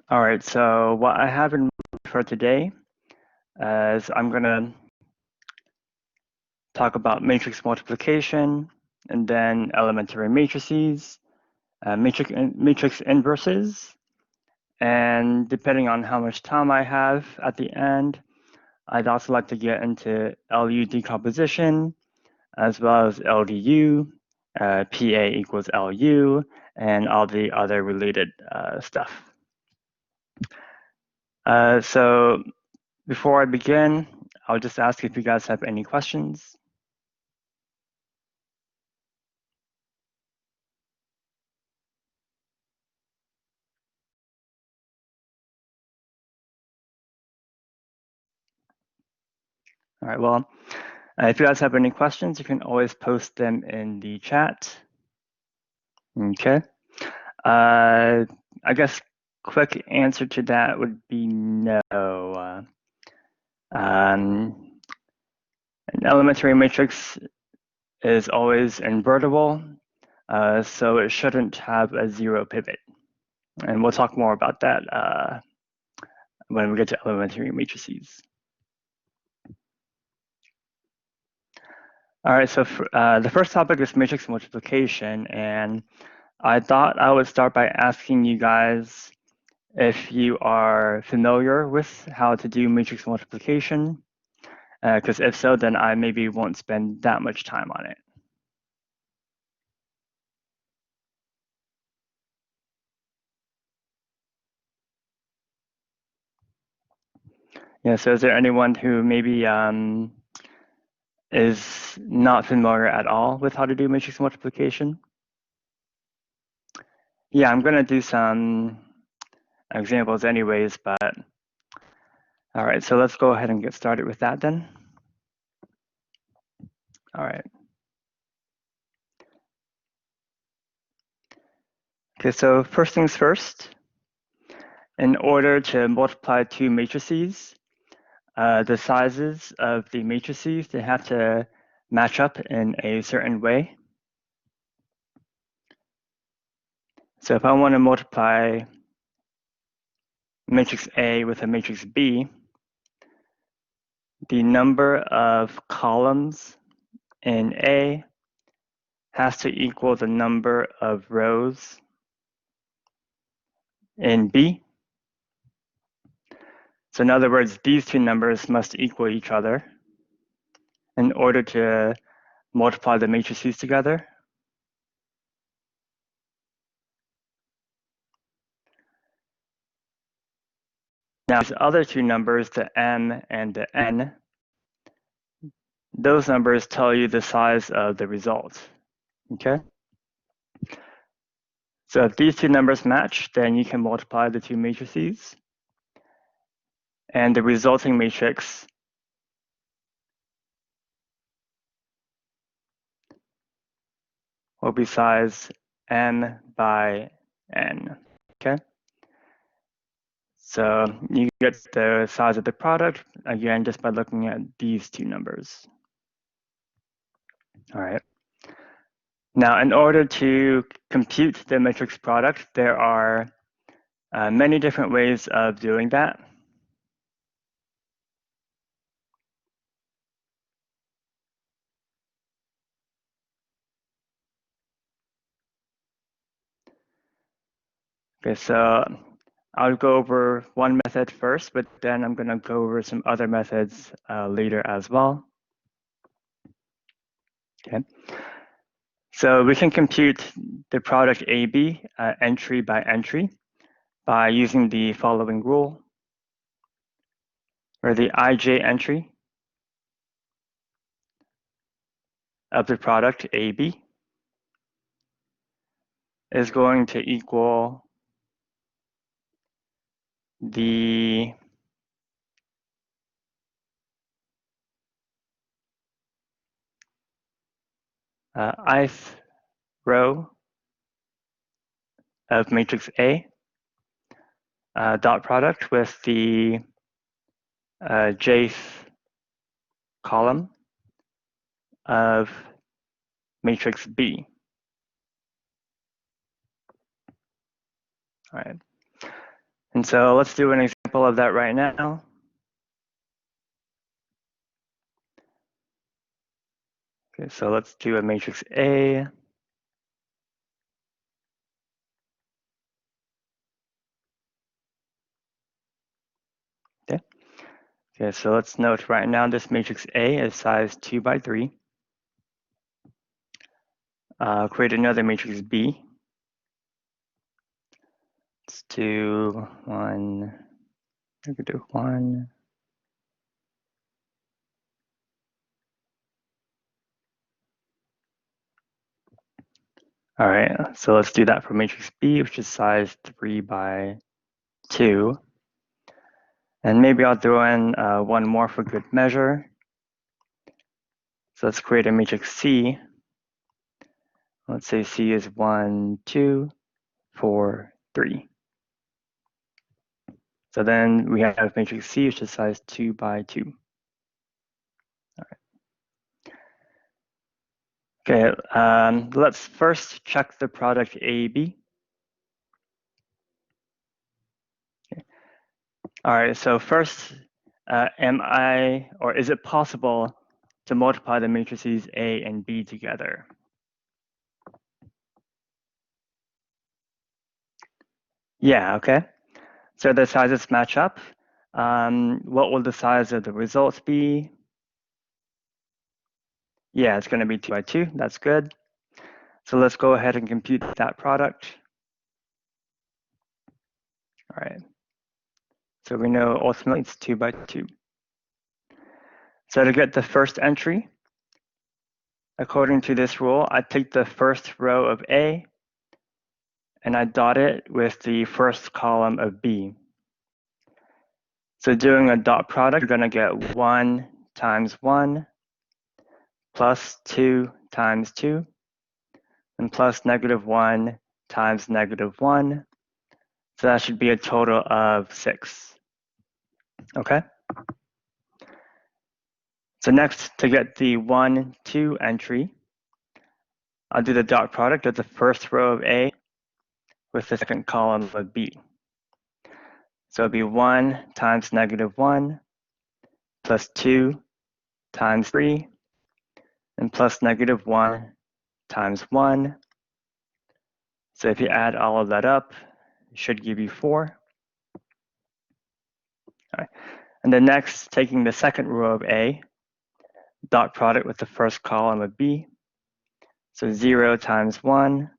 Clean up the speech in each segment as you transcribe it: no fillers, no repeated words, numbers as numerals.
All right, so what I have in mind for today is I'm going to talk about matrix multiplication, and then elementary matrices, matrix inverses, and depending on how much time I have at the end, I'd also like to get into LU decomposition, as well as LDU, PA equals LU, and all the other related stuff. So before I begin, I'll just ask if you guys have any questions. All right, well, if you guys have any questions, you can always post them in the chat. Okay. I guess quick answer to that would be no. An elementary matrix is always invertible, so it shouldn't have a zero pivot. And we'll talk more about that when we get to elementary matrices. All right, so the first topic is matrix multiplication, and I thought I would start by asking you guys if you are familiar with how to do matrix multiplication, because if so, then I maybe won't spend that much time on it. Yeah, so is there anyone who maybe is not familiar at all with how to do matrix multiplication? Yeah, I'm going to do some examples anyways, but all right, so let's go ahead and get started with that then. All right. Okay, so first things first, in order to multiply two matrices, the sizes of the matrices, they have to match up in a certain way. So if I want to multiply matrix A with a matrix B, the number of columns in A has to equal the number of rows in B. So in other words, these two numbers must equal each other in order to multiply the matrices together. Now, these other two numbers, the m and the n, those numbers tell you the size of the result, okay? So if these two numbers match, then you can multiply the two matrices, and the resulting matrix will be size m by n, okay? So you get the size of the product, again, just by looking at these two numbers. All right. Now, in order to compute the matrix product, there are many different ways of doing that. Okay, so I'll go over one method first, but then I'm going to go over some other methods later as well. Okay. So we can compute the product AB entry by entry by using the following rule, where the ij entry of the product AB is going to equal the ith row of matrix A dot product with the jth column of matrix B. All right. And so let's do an example of that right now. Okay, so let's do a matrix A. Okay, so let's note right now this matrix A is size 2 by 3. Create another matrix B. Let's do one. We could do 1. All right, so let's do that for matrix B, which is size 3 by 2. And maybe I'll throw in one more for good measure. So let's create a matrix C. Let's say C is 1, 2, 4, 3. So then we have matrix C, which is size 2 by 2. All right. Okay, let's first check the product AB. Okay. All right, so first, is it possible to multiply the matrices A and B together? Yeah, okay. So the sizes match up. What will the size of the results be? Yeah, it's going to be 2 by 2. That's good. So let's go ahead and compute that product. All right. So we know ultimately it's 2 by 2. So to get the first entry, according to this rule, I take the first row of A and I dot it with the first column of B. So doing a dot product, you're going to get 1 times 1 plus 2 times 2 and plus -1 times -1. So that should be a total of 6. Okay? So next, to get the 1, 2 entry, I'll do the dot product of the first row of A with the second column of B. So it'll be 1 times -1 plus 2 times 3 and plus -1 times 1. So if you add all of that up, it should give you 4. All right. And then next, taking the second row of A, dot product with the first column of B. So 0 times 1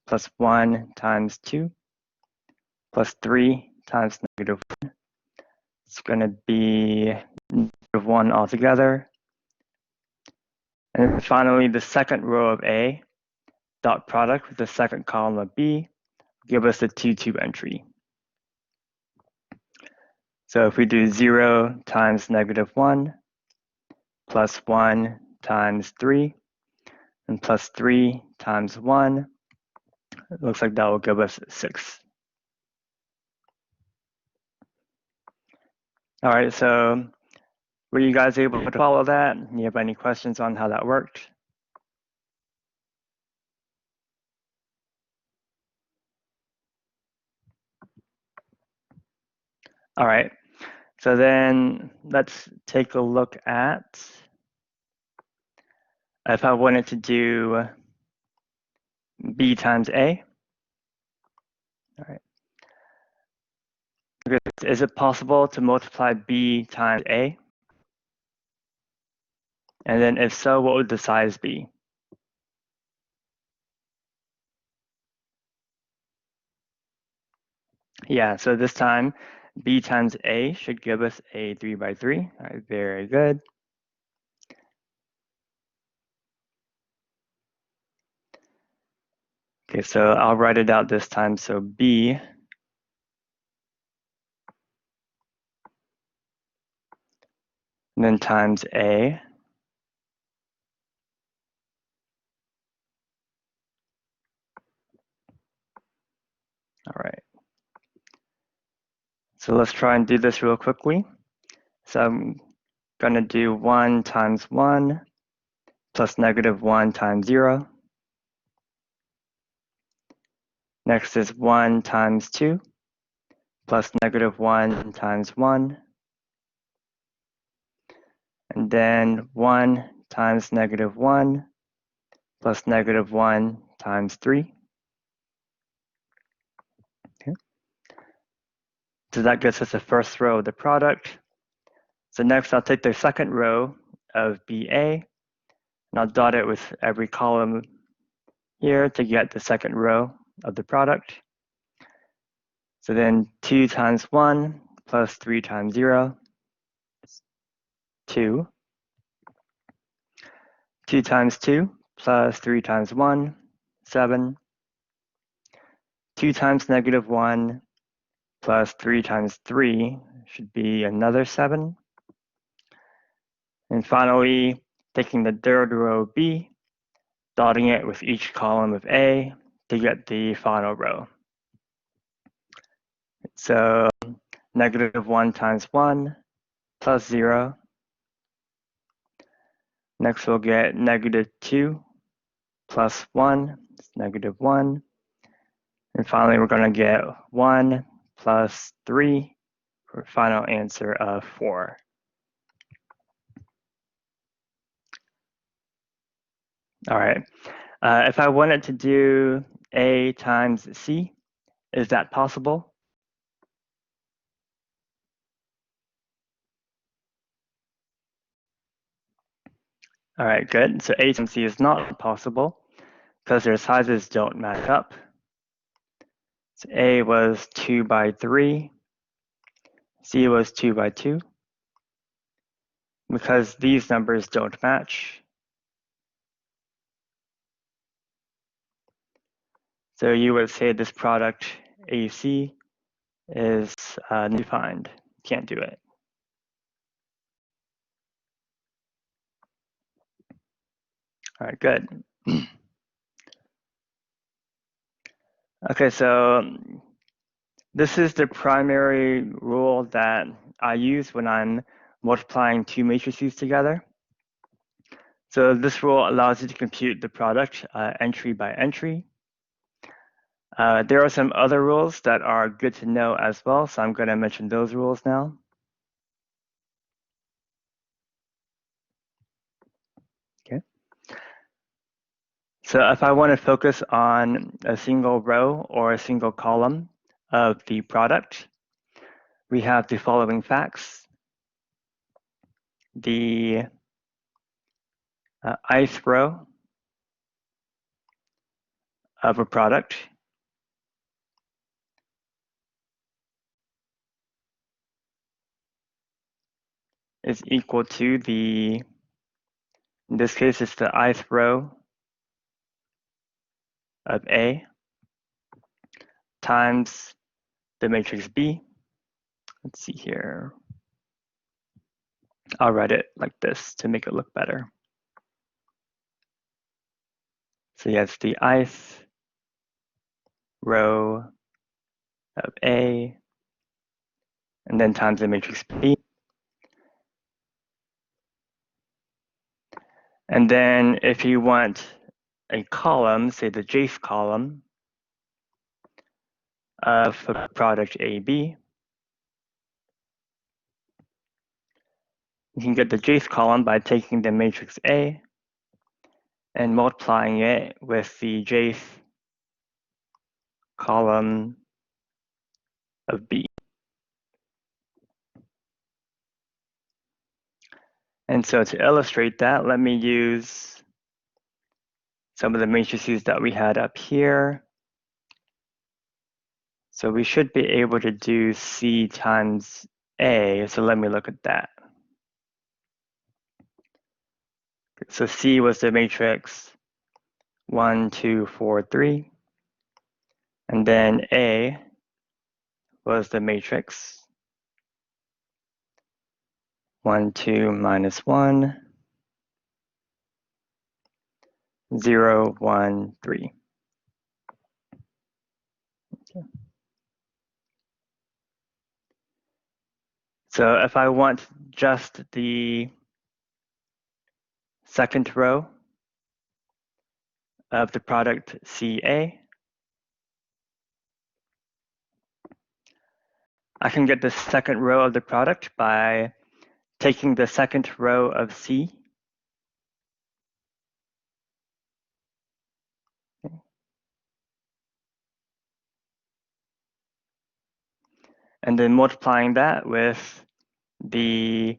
plus 1 times 2 plus 3 times -1. It's going to be -1 altogether. And then finally, the second row of A, dot product with the second column of B, give us the 2, 2 entry. So if we do 0 times -1 plus 1 times 3 and plus 3 times 1, it looks like that will give us 6. All right, so were you guys able to follow that? Do you have any questions on how that worked? All right, so then let's take a look at if I wanted to do B times A. All right. Is it possible to multiply B times A? And then if so, what would the size be? Yeah, so this time B times A should give us a 3 by 3. All right, very good. Okay, so I'll write it out this time. So B and then times A. All right. So let's try and do this real quickly. So I'm going to do 1 times 1 plus -1 times 0. Next is 1 times 2 plus -1 times 1, and then 1 times -1 plus -1 times 3. Okay. So that gets us the first row of the product. So next I'll take the second row of BA, and I'll dot it with every column here to get the second row of the product. So then 2 times 1 plus 3 times 0 is 2. 2 times 2 plus 3 times 1, 7. 2 times -1 plus 3 times 3 should be another 7. And finally, taking the third row B, dotting it with each column of A to get the final row. So -1 times 1 plus 0. Next we'll get -2 plus 1 is -1. And finally we're going to get 1 plus 3 for a final answer of 4. All right, if I wanted to do A times C, is that possible? All right, good. So A times C is not possible because their sizes don't match up. So A was 2 by 3, C was 2 by 2. Because these numbers don't match, so you would say this product AC is undefined. Can't do it. All right, good. Okay, so this is the primary rule that I use when I'm multiplying two matrices together. So this rule allows you to compute the product entry by entry. There are some other rules that are good to know as well, so I'm going to mention those rules now. Okay. So if I want to focus on a single row or a single column of the product, we have the following facts. The ith row of a product is equal to the, in this case, it's the ith row of A times the matrix B. Let's see here. I'll write it like this to make it look better. So yes, the ith row of A, and then times the matrix B. And then if you want a column, say the jth column of a product AB, you can get the jth column by taking the matrix A and multiplying it with the jth column of B. And so to illustrate that, let me use some of the matrices that we had up here. So we should be able to do C times A. So let me look at that. So C was the matrix 1, 2, 4, 3. And then A was the matrix 1, 2, minus 1, 0, 1, 3. Okay. So if I want just the second row of the product CA, I can get the second row of the product by taking the second row of C. And then multiplying that with the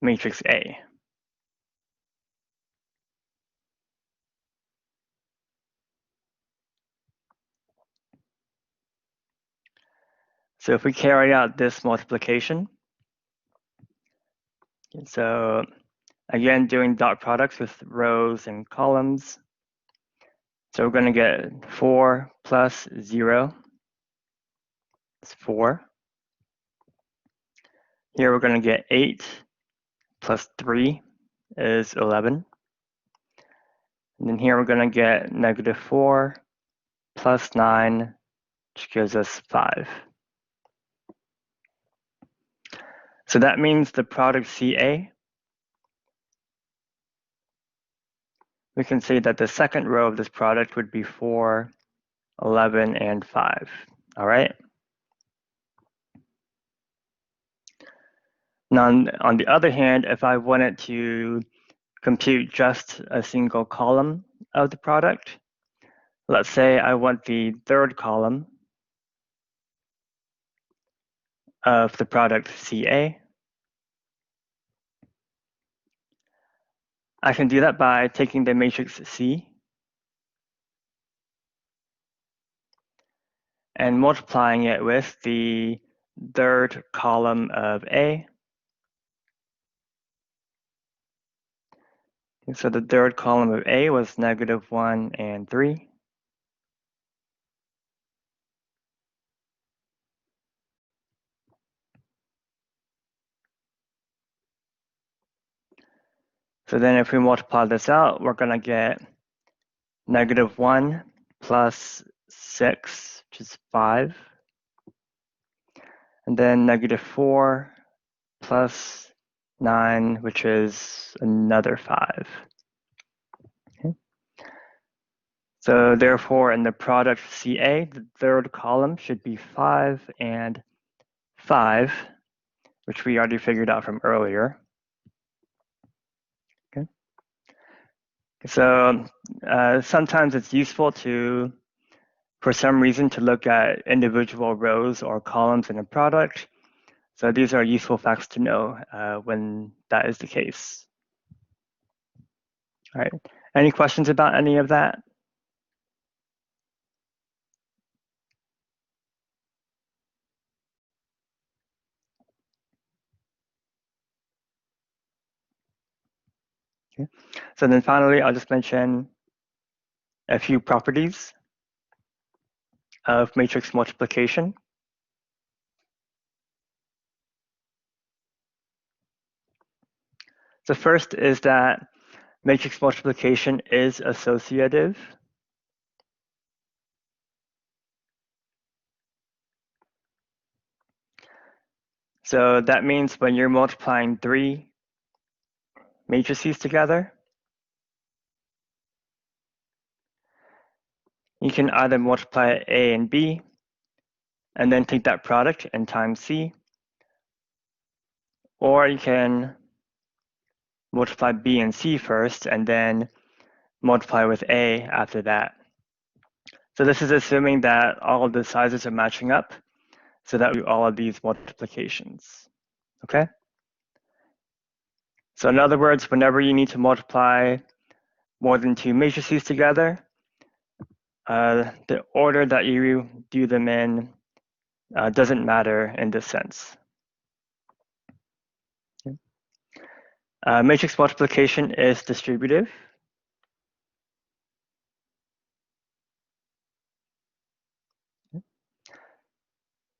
matrix A. So if we carry out this multiplication, so again, doing dot products with rows and columns. So we're going to get 4 plus 0 is 4. Here we're going to get 8 plus 3 is 11. And then here we're going to get negative 4 plus 9, which gives us 5. So that means the product CA, we can say that the second row of this product would be 4, 11, and 5. All right. Now, on the other hand, if I wanted to compute just a single column of the product, let's say I want the third column of the product CA. I can do that by taking the matrix C and multiplying it with the third column of A. And so the third column of A was negative 1 and 3. So then if we multiply this out, we're going to get negative 1 plus 6, which is 5. And then negative 4 plus 9, which is another 5. Okay. So therefore, in the product CA, the third column should be 5 and 5, which we already figured out from earlier. Okay. So sometimes it's useful to, for some reason, to look at individual rows or columns in a product. So these are useful facts to know when that is the case. All right. Any questions about any of that? Okay. So then finally, I'll just mention a few properties of matrix multiplication. So first is that matrix multiplication is associative. So that means when you're multiplying 3 matrices together, you can either multiply A and B and then take that product and times C, or you can multiply B and C first and then multiply with A after that. So this is assuming that all of the sizes are matching up so that we do all of these multiplications, okay? So in other words, whenever you need to multiply more than 2 matrices together, the order that you do them in doesn't matter in this sense. Okay. Matrix multiplication is distributive.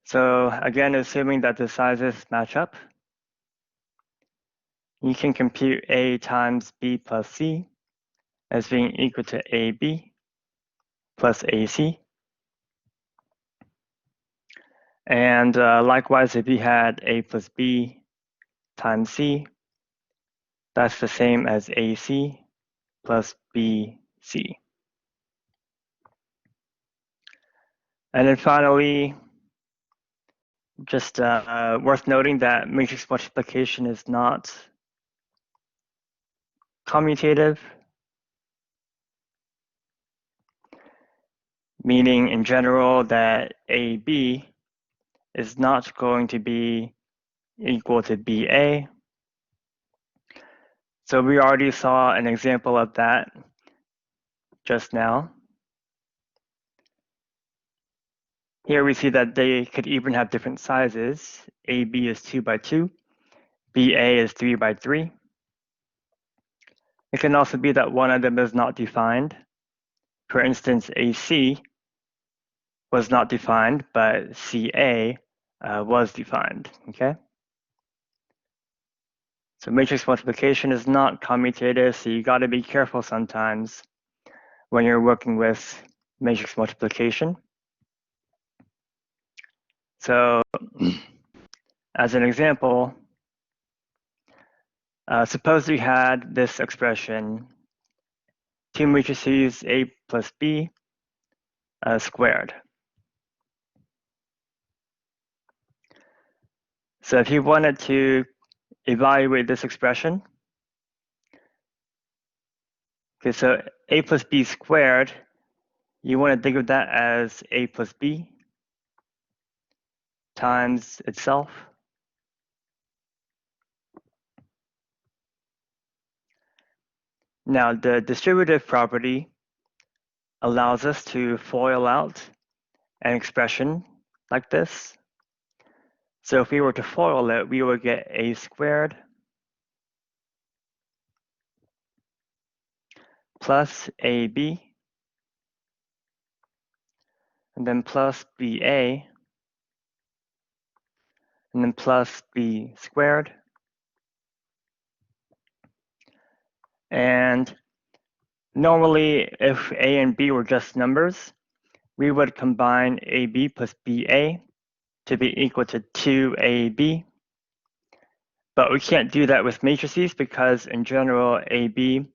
So again, assuming that the sizes match up, you can compute A times B plus C as being equal to AB plus AC. And likewise, if you had A plus B times C, that's the same as AC plus BC. And then finally, Just worth noting that matrix multiplication is not commutative, meaning in general that AB is not going to be equal to BA. So we already saw an example of that just now. Here we see that they could even have different sizes. AB is 2 by 2, BA is 3 by 3. It can also be that one of them is not defined. For instance, AC was not defined, but CA was defined, okay? So matrix multiplication is not commutative, so you gotta be careful sometimes when you're working with matrix multiplication. So as an example, suppose we had this expression, 2 matrices A plus B squared. So if you wanted to evaluate this expression, okay, so A plus B squared, you want to think of that as A plus B times itself. Now, the distributive property allows us to FOIL out an expression like this. So if we were to FOIL it, we would get A squared plus AB, and then plus BA, and then plus B squared. And normally, if A and B were just numbers, we would combine AB plus BA to be equal to 2AB. But we can't do that with matrices because in general, AB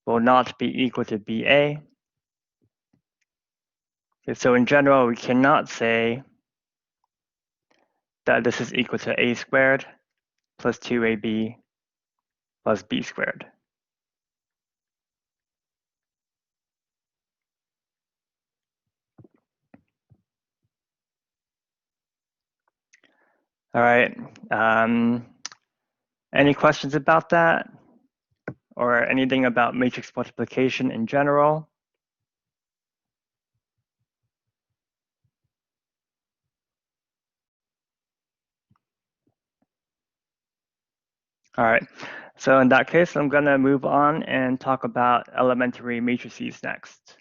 will not be equal to BA. So in general, we cannot say that this is equal to A squared plus 2AB plus B squared. All right. Any questions about that? Or anything about matrix multiplication in general? All right. So in that case, I'm going to move on and talk about elementary matrices next.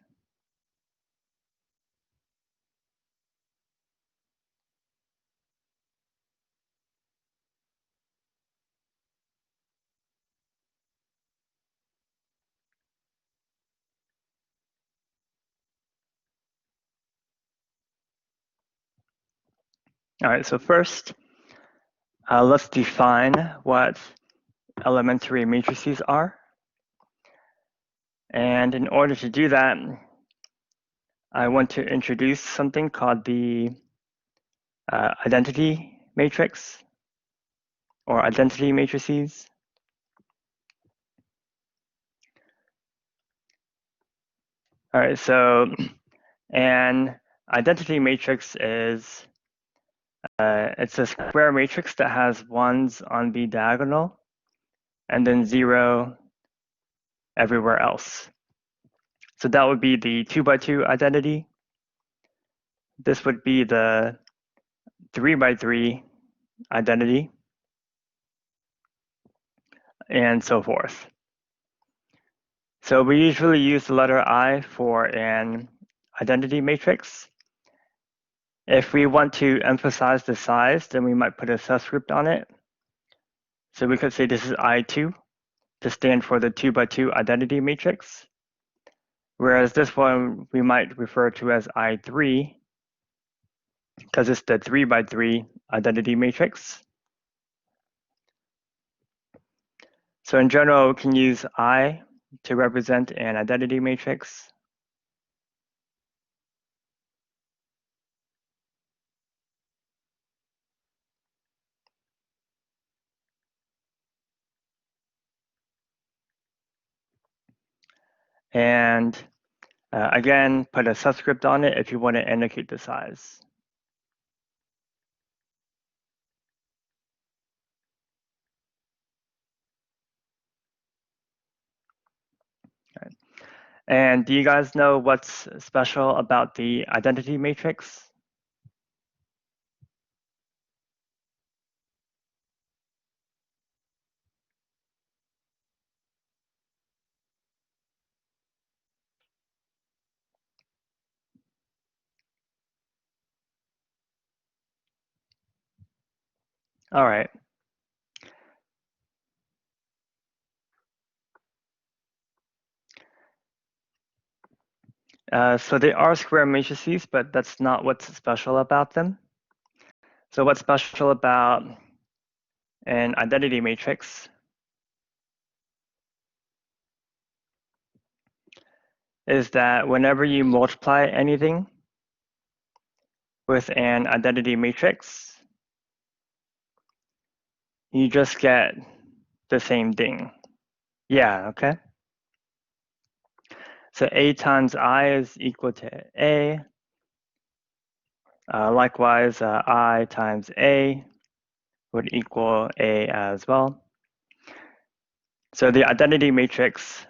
All right, so first, let's define what elementary matrices are. And in order to do that, I want to introduce something called the identity matrix or identity matrices. All right, so an identity matrix is it's a square matrix that has ones on the diagonal and then 0 everywhere else. So that would be the 2 by 2 identity. This would be the 3 by 3 identity, and so forth. So we usually use the letter I for an identity matrix. If we want to emphasize the size, then we might put a subscript on it. So we could say this is I2 to stand for the 2 by 2 identity matrix. Whereas this one we might refer to as I3 because it's the 3 by 3 identity matrix. So in general, we can use I to represent an identity matrix. And again, put a subscript on it if you want to indicate the size. Right. And do you guys know what's special about the identity matrix? All right. So they are square matrices, but that's not what's special about them. So what's special about an identity matrix is that whenever you multiply anything with an identity matrix, you just get the same thing. Yeah, okay. So A times I is equal to A. Likewise, I times A would equal A as well. So the identity matrix,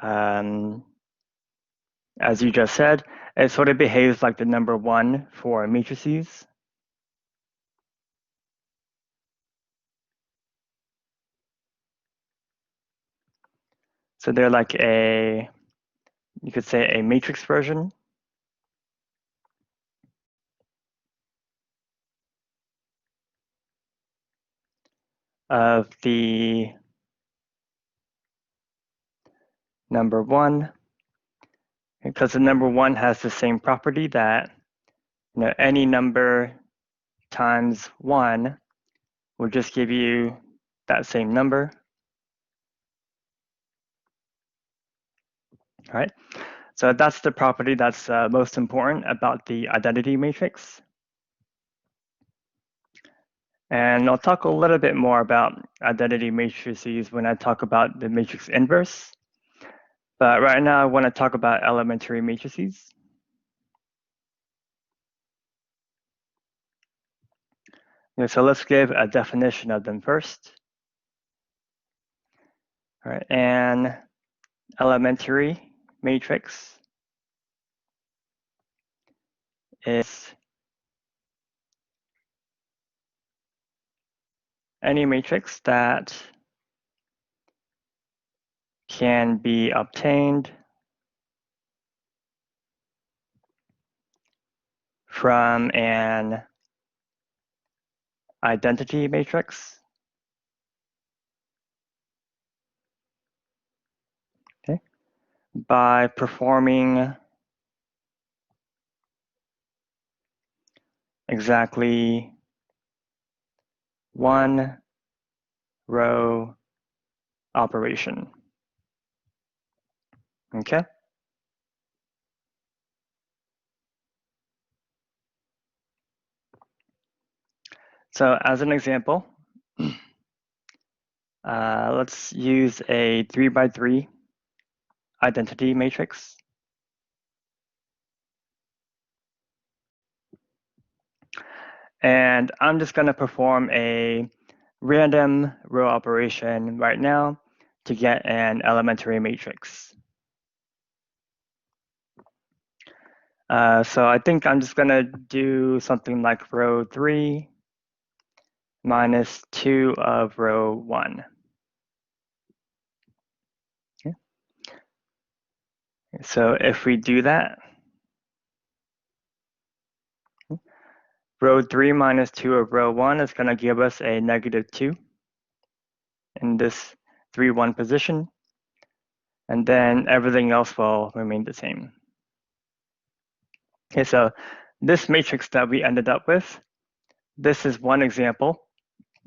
as you just said, it sort of behaves like the number 1 for matrices. So they're like you could say a matrix version of the number 1, because the number 1 has the same property that any number times 1 will just give you that same number. All right. So that's the property that's most important about the identity matrix. And I'll talk a little bit more about identity matrices when I talk about the matrix inverse. But right now I want to talk about elementary matrices. So let's give a definition of them first. All right, an elementary matrix is any matrix that can be obtained from an identity matrix. Okay, by performing exactly one row operation. Okay. So as an example, let's use a 3x3 identity matrix. And I'm just going to perform a random row operation right now to get an elementary matrix. So I think I'm just going to do something like row 3 minus 2 of row 1. Okay. So if we do that, row 3 minus 2 of row 1 is going to give us a -2 in this 3, 1 position. And then everything else will remain the same. Okay, so this matrix that we ended up with, this is one example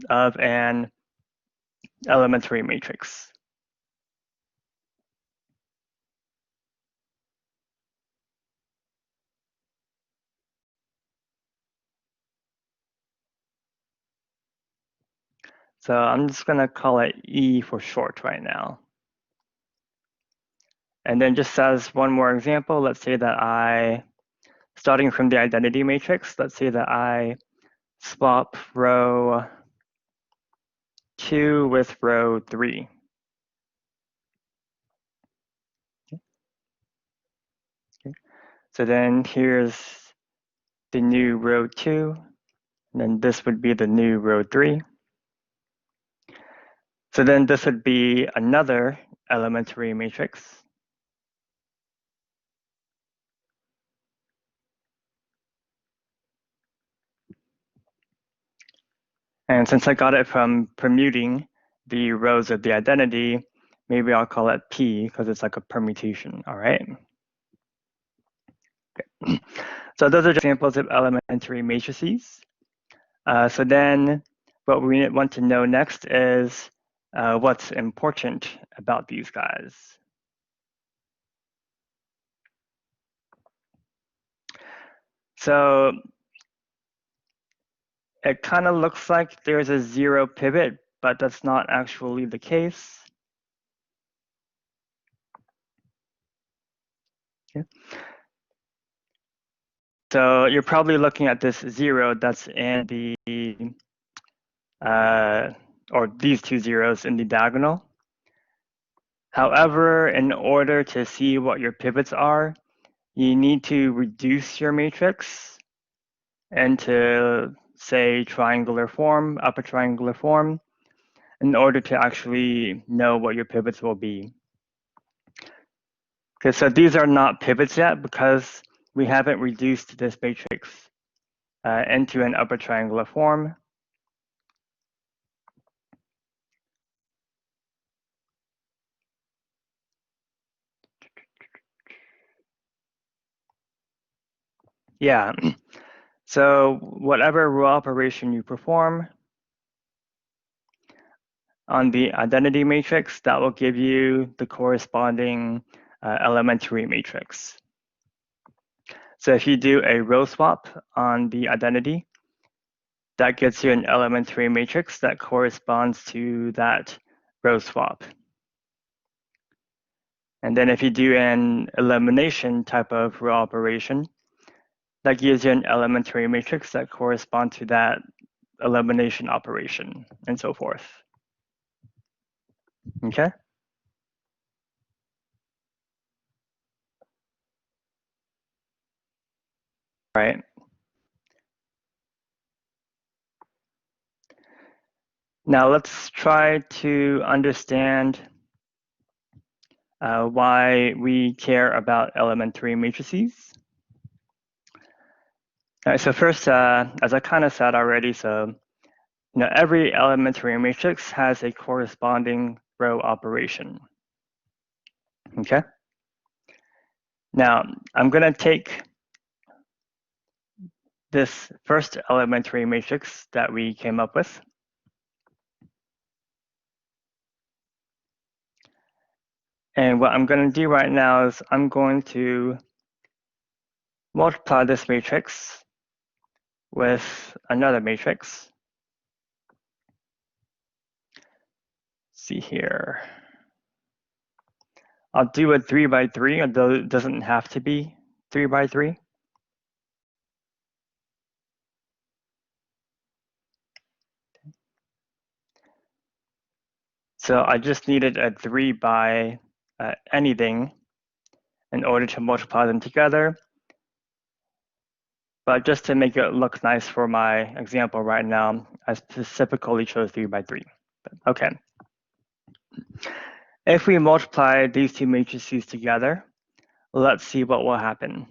of an elementary matrix. So I'm just going to call it E for short right now. And then just as one more example, let's say that starting from the identity matrix, let's say that I swap row 2 with row 3. Okay. So then here's the new row 2, and then this would be the new row 3. So then this would be another elementary matrix. And since I got it from permuting the rows of the identity, maybe I'll call it P because it's like a permutation, all right? Okay. So those are just examples of elementary matrices. So then what we want to know next is what's important about these guys. So it kind of looks like there's a 0 pivot, but that's not actually the case. Okay. So you're probably looking at this 0 that's in the, or these two zeros in the diagonal. However, in order to see what your pivots are, you need to reduce your matrix into, say, triangular form, upper triangular form, in order to actually know what your pivots will be. Okay, so these are not pivots yet because we haven't reduced this matrix into an upper triangular form. Yeah, so whatever row operation you perform on the identity matrix, that will give you the corresponding elementary matrix. So if you do a row swap on the identity, that gets you an elementary matrix that corresponds to that row swap. And then if you do an elimination type of row operation, that gives you an elementary matrix that corresponds to that elimination operation, and so forth. Okay? All right. Now let's try to understand why we care about elementary matrices. All right, so first, as I kind of said already, so every elementary matrix has a corresponding row operation. Okay. Now I'm going to take this first elementary matrix that we came up with, and what I'm going to do right now is I'm going to multiply this matrix with another matrix. Let's see here. I'll do a 3 by 3, although it doesn't have to be 3 by 3. So I just needed a 3 by anything in order to multiply them together. But just to make it look nice for my example right now, I specifically chose 3 by 3. Okay. If we multiply these two matrices together, let's see what will happen.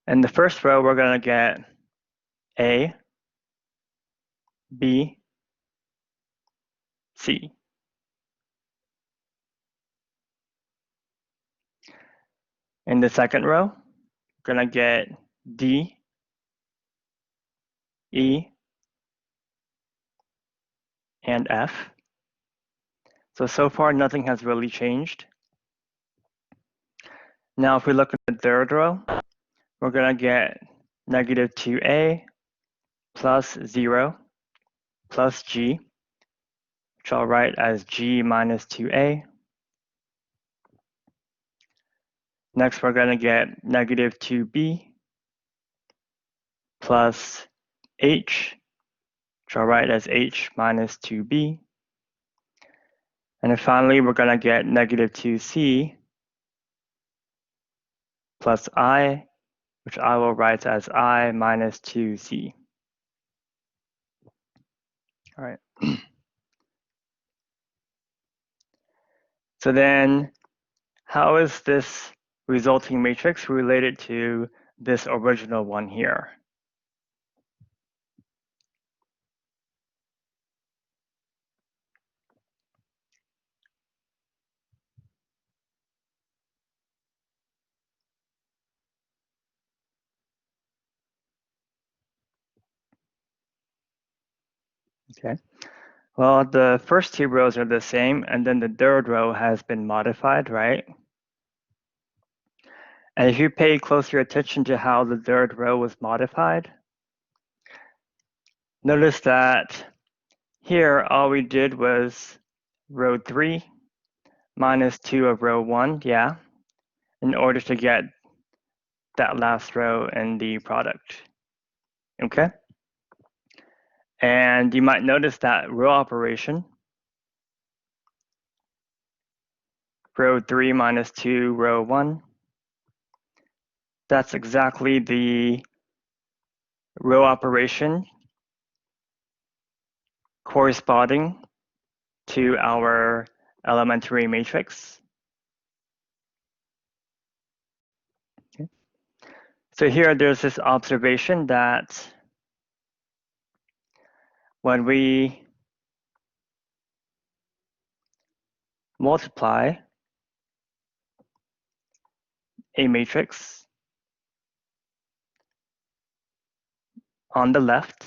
In the first row, we're going to get A, B, C. In the second row, we're going to get D, E, and F. So far, nothing has really changed. Now, if we look at the third row, we're going to get negative 2A plus 0 plus G, which I'll write as G minus 2A. Next, we're going to get negative 2B plus H, which I'll write as H minus 2B. And then finally, we're going to get negative 2C plus I, which I will write as I minus 2C. All right. So then, how is this resulting matrix related to this original one here? Okay. Well, the first two rows are the same, and then the third row has been modified, right? And if you pay closer attention to how the third row was modified, notice that here all we did was row 3 minus 2 of row 1, yeah, in order to get that last row in the product, okay? And you might notice that row operation, row 3 minus 2, row 1, that's exactly the row operation corresponding to our elementary matrix. Okay. So here there's this observation that when we multiply a matrix on the left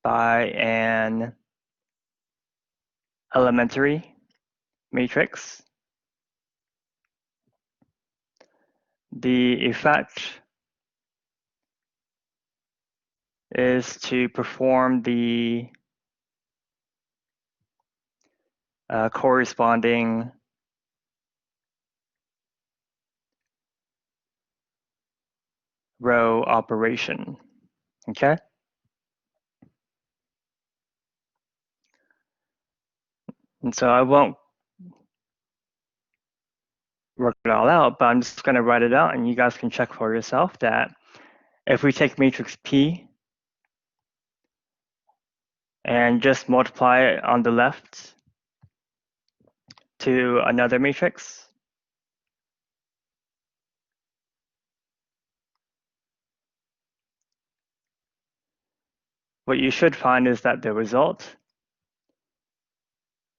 by an elementary matrix, the effect is to perform the corresponding row operation, okay? And so I won't work it all out, but I'm just going to write it out, and you guys can check for yourself that if we take matrix P and just multiply it on the left to another matrix, what you should find is that the result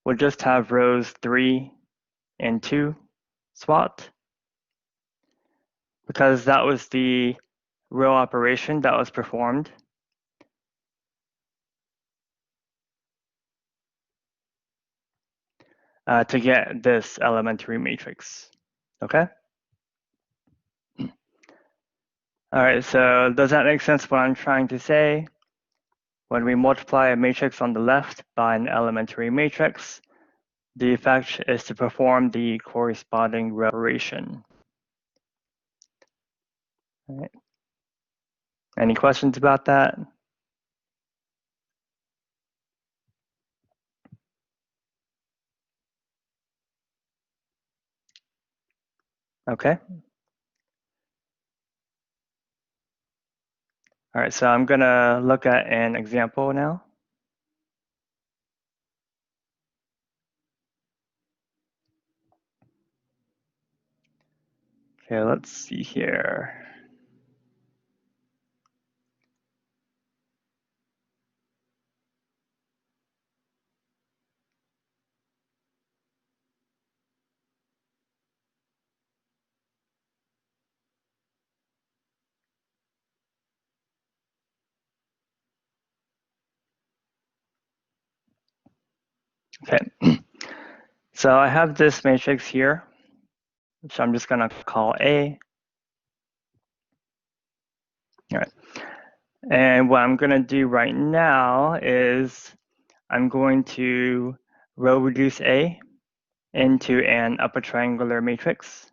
will just have rows 3 and 2 swapped, because that was the row operation that was performed to get this elementary matrix, okay? All right, so does that make sense what I'm trying to say? When we multiply a matrix on the left by an elementary matrix, the effect is to perform the corresponding row operation. All right. Any questions about that? Okay. All right, so I'm gonna look at an example now. Okay, let's see here. Okay, so I have this matrix here, which I'm just gonna call A. All right, and what I'm gonna do right now is I'm going to row reduce A into an upper triangular matrix.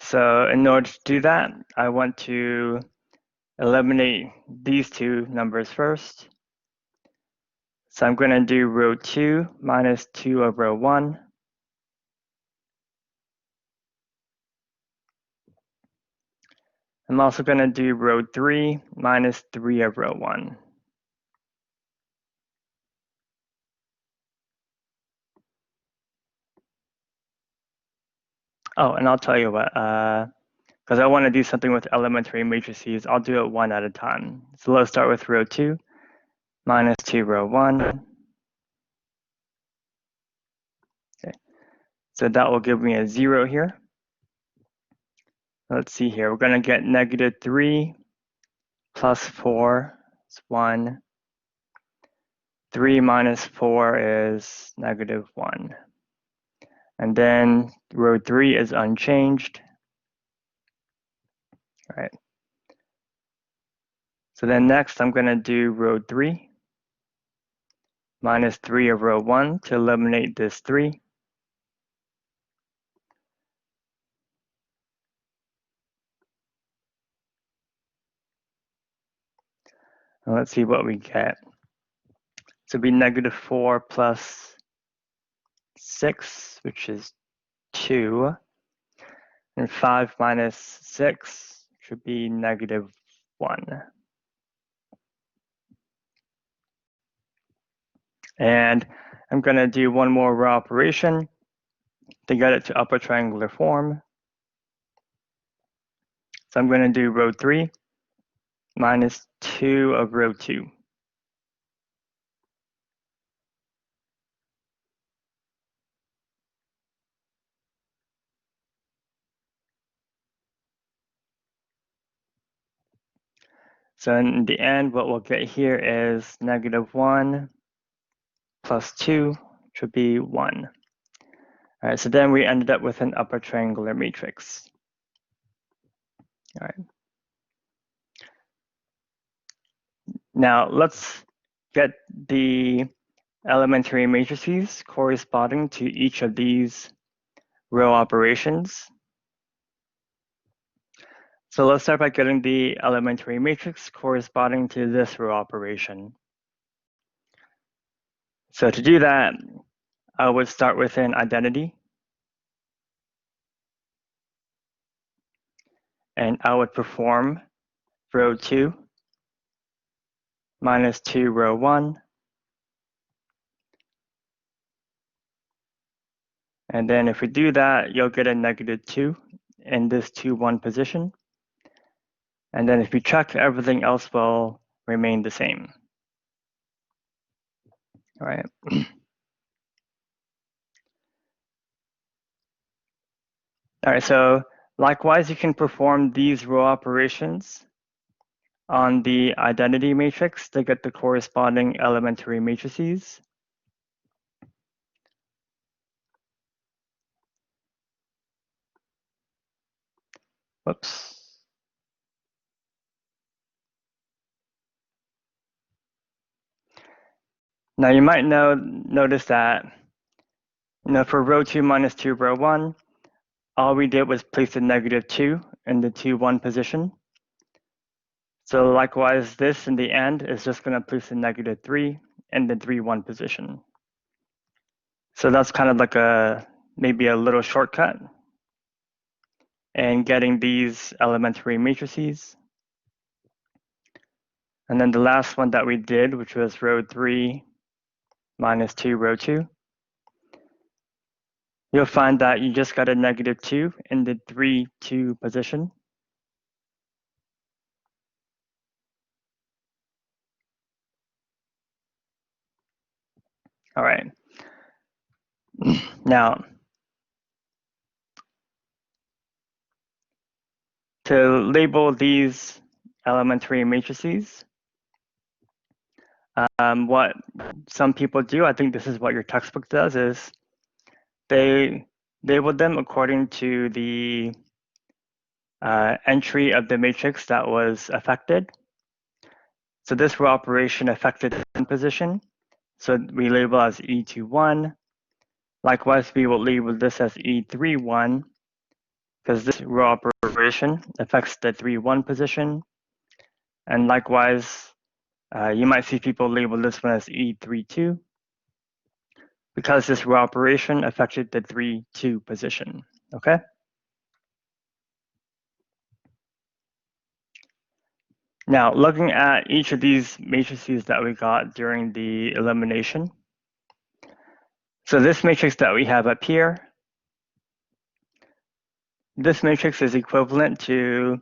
So in order to do that, I want to eliminate these two numbers first. So I'm going to do row 2 minus 2 of row 1. I'm also going to do row 3 minus 3 of row 1. Oh, and I'll tell you what, because I want to do something with elementary matrices, I'll do it one at a time. So let's start with row 2 minus 2 row 1. Okay. So that will give me a 0 here. Let's see here, we're going to get negative 3 plus 4 is 1. 3 minus 4 is negative 1. And then row 3 is unchanged. All right. So then next I'm going to do row 3 minus 3 of row 1 to eliminate this 3. And let's see what we get. So it'll be negative 4 plus 6, which is 2. And 5 minus 6 should be negative 1. And I'm going to do one more row operation to get it to upper triangular form. So I'm going to do row 3 minus 2 of row 2. So in the end, what we'll get here is negative 1 plus 2, which would be 1. All right, so then we ended up with an upper triangular matrix. All right. Now let's get the elementary matrices corresponding to each of these row operations. So let's start by getting the elementary matrix corresponding to this row operation. So to do that, I would start with an identity. And I would perform row 2 minus 2 row 1. And then if we do that, you'll get a negative 2 in this 2, 1 position. And then if we check, everything else will remain the same. All right. All right, so likewise, you can perform these row operations on the identity matrix to get the corresponding elementary matrices. Whoops. Now you might notice that, for row 2 minus 2 row 1, all we did was place a negative 2 in the 2, 1 position. So likewise, this in the end is just going to place a negative 3 in the 3, 1 position. So that's kind of like maybe a little shortcut in getting these elementary matrices. And then the last one that we did, which was row 3 minus 2 row 2, you'll find that you just got a negative 2 in the 3, 2 position. All right. Now, to label these elementary matrices, what some people do, I think this is what your textbook does, is they label them according to the entry of the matrix that was affected. So this row operation affected one position, so we label as E21. Likewise, we will label this as E31 because this row operation affects the 3-1 position. And likewise, you might see people label this one as E32 because this row operation affected the 3-2 position, okay? Now, looking at each of these matrices that we got during the elimination. So this matrix that we have up here, this matrix is equivalent to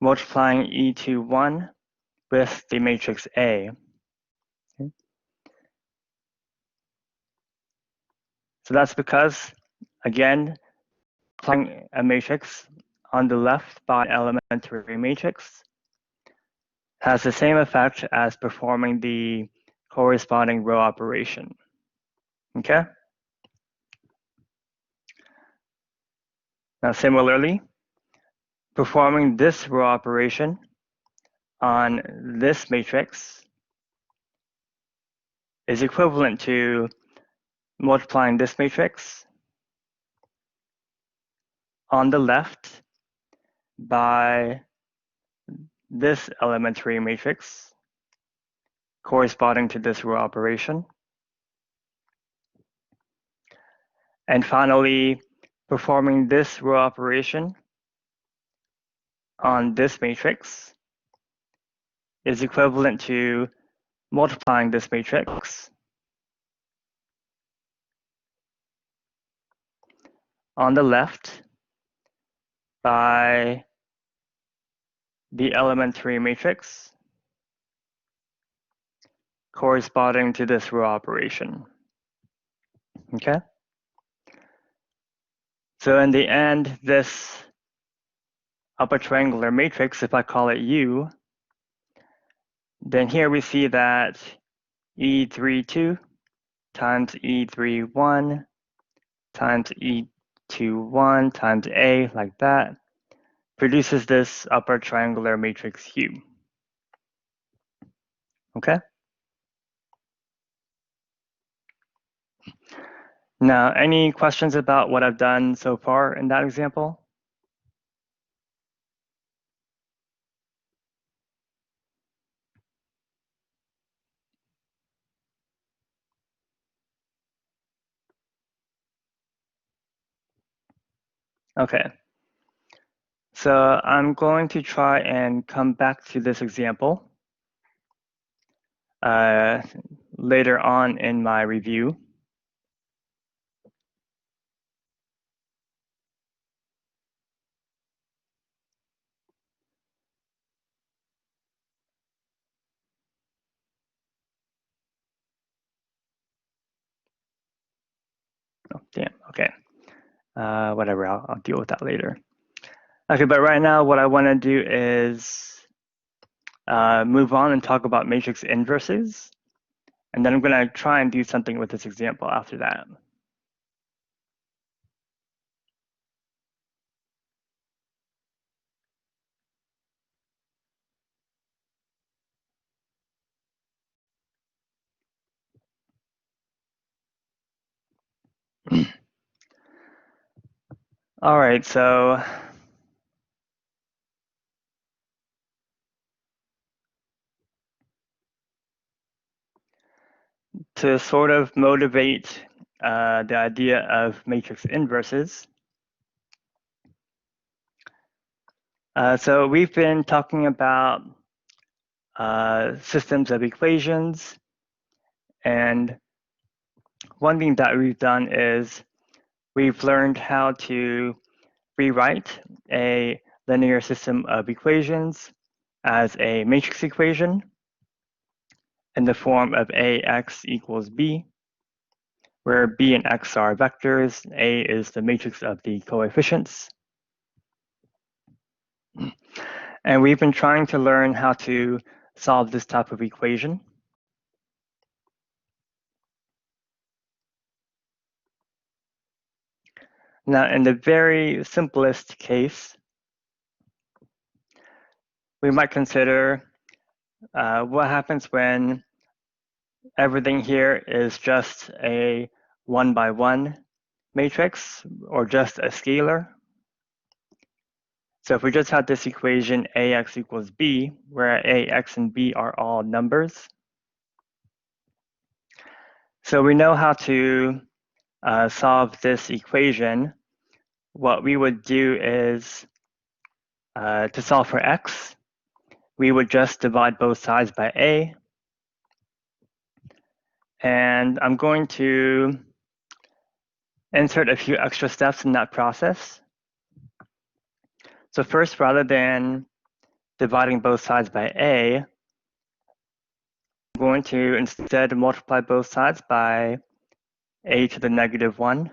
multiplying E21 with the matrix A. Okay. So that's because, again, applying a matrix on the left by an elementary matrix has the same effect as performing the corresponding row operation. Okay? Now, similarly, performing this row operation on this matrix is equivalent to multiplying this matrix on the left by this elementary matrix corresponding to this row operation. And finally, performing this row operation on this matrix is equivalent to multiplying this matrix on the left by the elementary matrix corresponding to this row operation. Okay? So in the end, this upper triangular matrix, if I call it U, then here we see that E32 times E31 times E21 times A, like that, produces this upper triangular matrix U. Okay? Now, any questions about what I've done so far in that example? Okay. So I'm going to try and come back to this example later on in my review. Oh, damn, okay. Whatever, I'll deal with that later. Okay, but right now what I want to do is move on and talk about matrix inverses. And then I'm going to try and do something with this example after that. All right, so to sort of motivate the idea of matrix inverses, so we've been talking about systems of equations, and one thing that we've done is we've learned how to rewrite a linear system of equations as a matrix equation in the form of AX equals B, where B and X are vectors, A is the matrix of the coefficients. And we've been trying to learn how to solve this type of equation. Now, in the very simplest case, we might consider what happens when everything here is just a 1-by-1 matrix or just a scalar. So if we just had this equation ax equals b, where ax and b are all numbers. So we know how to solve this equation. What we would do is, to solve for x, we would just divide both sides by a. And I'm going to insert a few extra steps in that process. So first, rather than dividing both sides by a, I'm going to instead multiply both sides by a to the negative 1.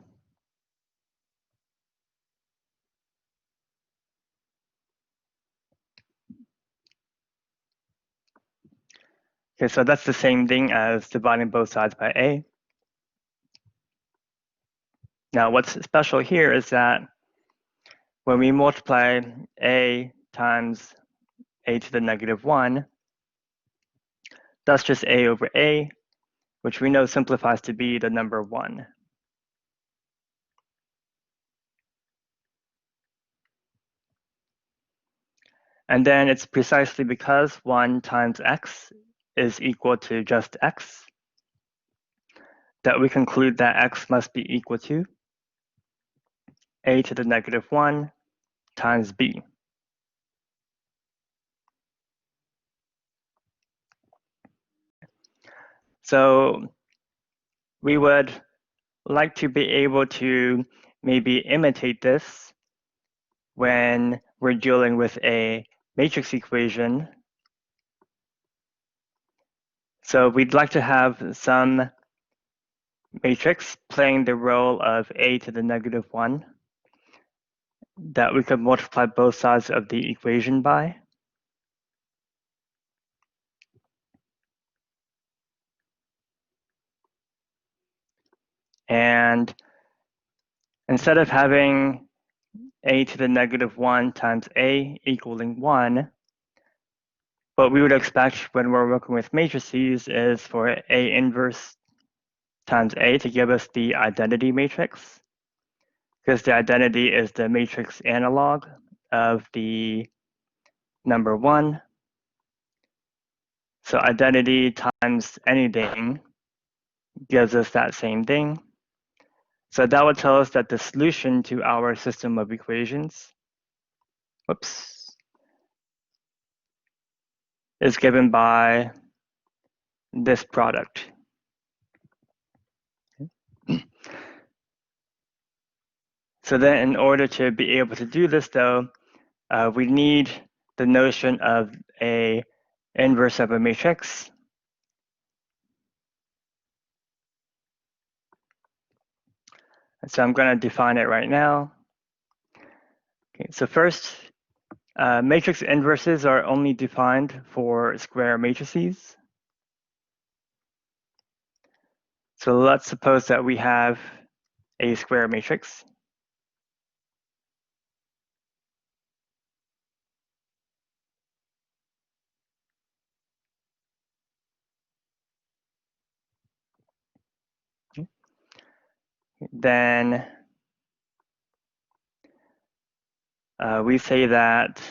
Okay, so that's the same thing as dividing both sides by a. Now, what's special here is that when we multiply a times a to the negative 1, that's just a over a, which we know simplifies to be the number 1. And then it's precisely because 1 times x is equal to just x that we conclude that x must be equal to a to the negative 1 times b. So we would like to be able to maybe imitate this when we're dealing with a matrix equation. So we'd like to have some matrix playing the role of a to the negative 1 that we could multiply both sides of the equation by. And instead of having a to the negative 1 times a equaling 1, what we would expect when we're working with matrices is for a inverse times a to give us the identity matrix, because the identity is the matrix analog of the number 1. So identity times anything gives us that same thing. So that would tell us that the solution to our system of equations, is given by this product. So then in order to be able to do this though, we need the notion of a inverse of a matrix. So I'm going to define it right now. Okay, so first, matrix inverses are only defined for square matrices. So let's suppose that we have a square matrix. Okay. Then we say that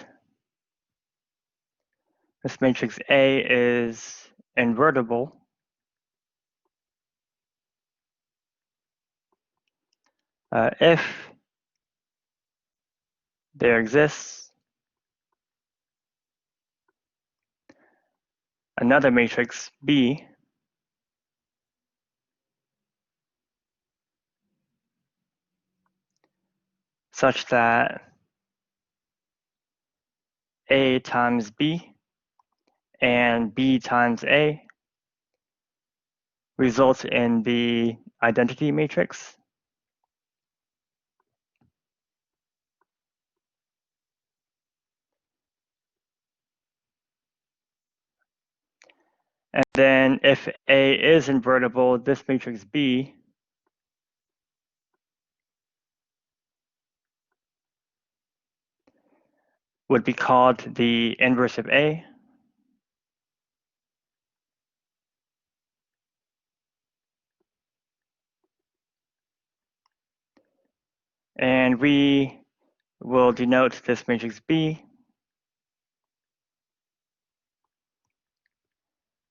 this matrix A is invertible if there exists another matrix B such that A times B and B times A results in the identity matrix. And then if A is invertible, this matrix B would be called the inverse of A. And we will denote this matrix B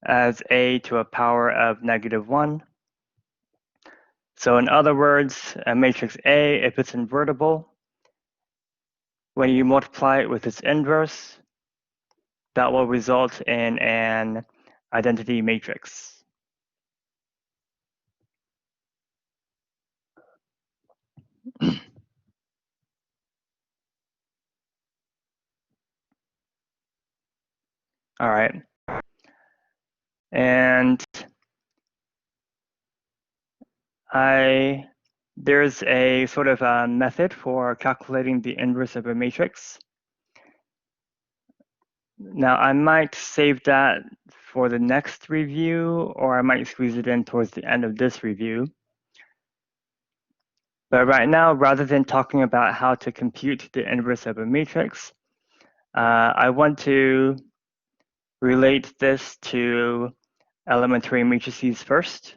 as A to a power of -1. So in other words, a matrix A, if it's invertible, when you multiply it with its inverse, that will result in an identity matrix. All right. And there's a sort of a method for calculating the inverse of a matrix. Now, I might save that for the next review, or I might squeeze it in towards the end of this review. But right now, rather than talking about how to compute the inverse of a matrix, I want to relate this to elementary matrices first.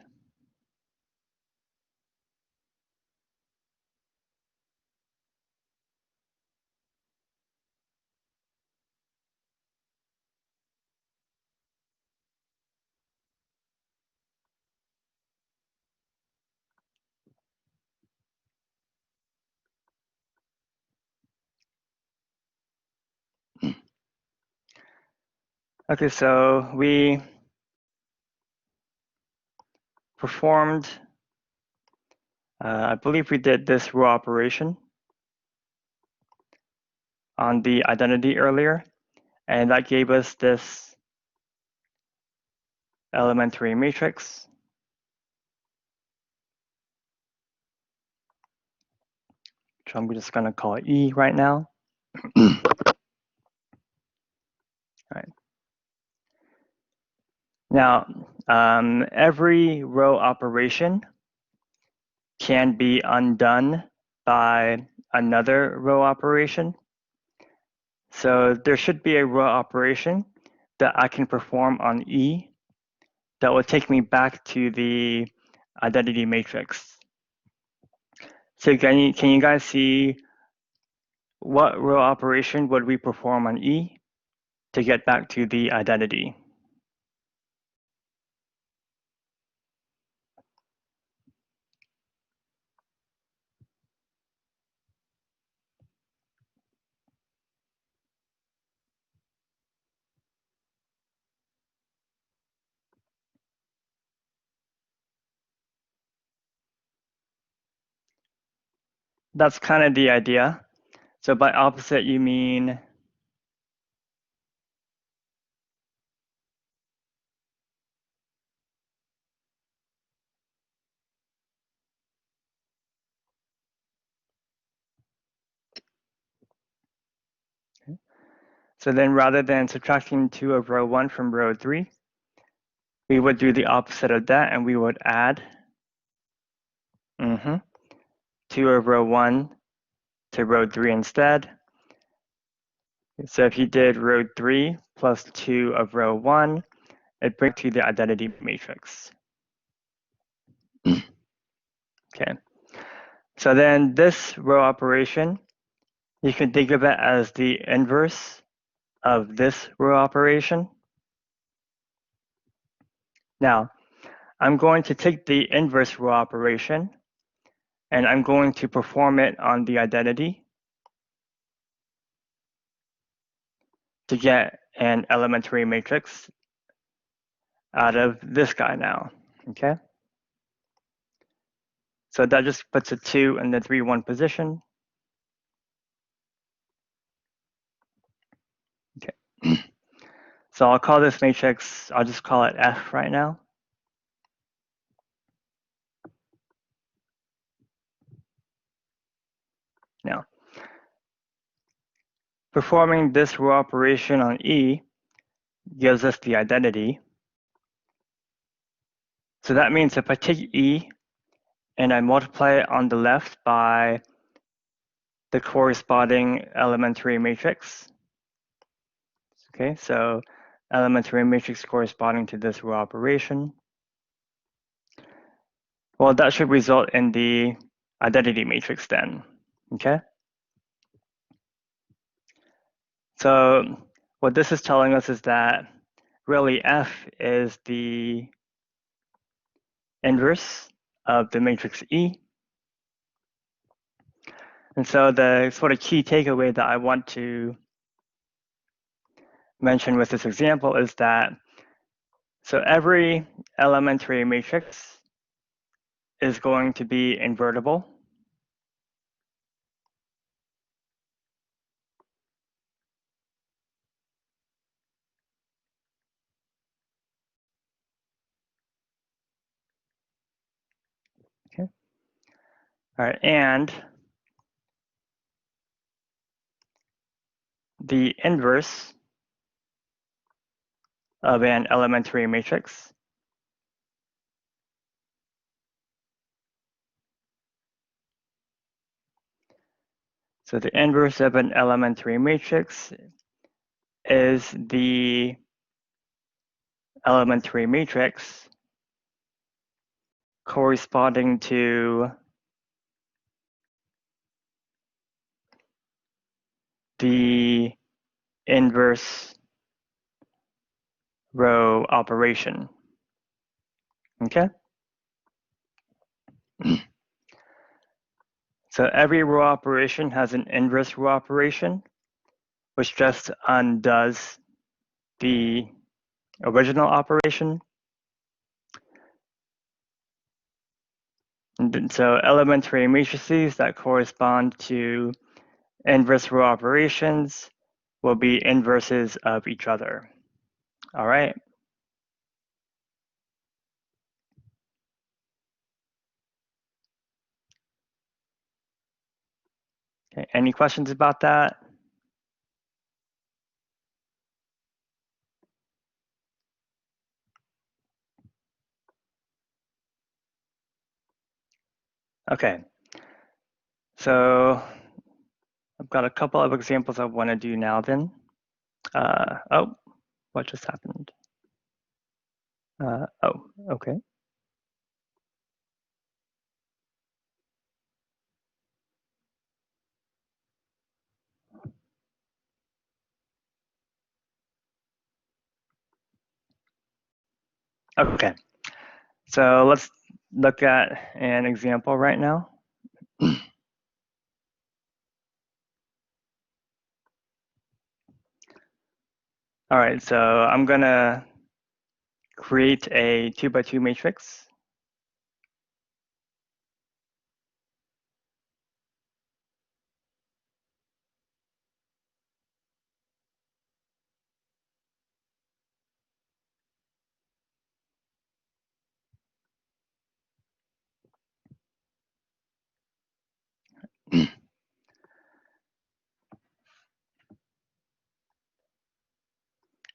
Okay, so we performed, I believe we did this row operation on the identity earlier, and that gave us this elementary matrix. So I'm just going to call it E right now. All right. Now, every row operation can be undone by another row operation. So there should be a row operation that I can perform on E that will take me back to the identity matrix. So can you guys see what row operation would we perform on E to get back to the identity? That's kind of the idea. So by opposite, you mean so then rather than subtracting 2 of row 1 from row 3, we would do the opposite of that and we would add 2 of row 1 to row 3 instead. So if you did row 3 plus 2 of row 1, it brings you the identity matrix. Okay. So then this row operation, you can think of it as the inverse of this row operation. Now, I'm going to take the inverse row operation and I'm going to perform it on the identity to get an elementary matrix out of this guy now, okay? So that just puts a 2 in the 3, 1 position. Okay. So I'll call this matrix, I'll just call it F right now. Now, performing this row operation on E gives us the identity. So that means if I take E and I multiply it on the left by the corresponding elementary matrix, Okay, so elementary matrix corresponding to this row operation. Well, that should result in the identity matrix then, okay? So what this is telling us is that really F is the inverse of the matrix E. And so the sort of key takeaway that I want to mention with this example is that so every elementary matrix is going to be invertible. Okay. All right, and the inverse of an elementary matrix so the inverse of an elementary matrix is the elementary matrix corresponding to the inverse row operation. Okay? So every row operation has an inverse row operation, which just undoes the original operation. And so elementary matrices that correspond to inverse row operations will be inverses of each other. All right. Okay. Any questions about that? Okay. So I've got a couple of examples I want to do now then. Oh, what just happened? Oh, okay. Okay. So let's look at an example right now. All right, so I'm gonna create a 2x2 matrix.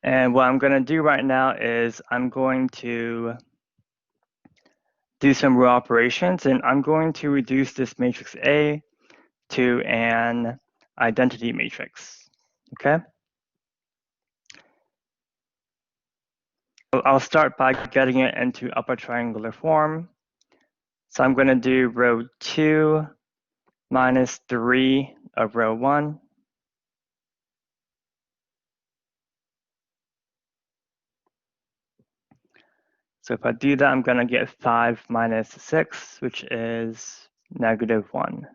And what I'm gonna do right now is I'm going to do some row operations, and I'm going to reduce this matrix A to an identity matrix, okay? I'll start by getting it into upper triangular form. So I'm gonna do row 2 minus 3 of row 1. So if I do that, I'm gonna get 5 minus 6, which is -1.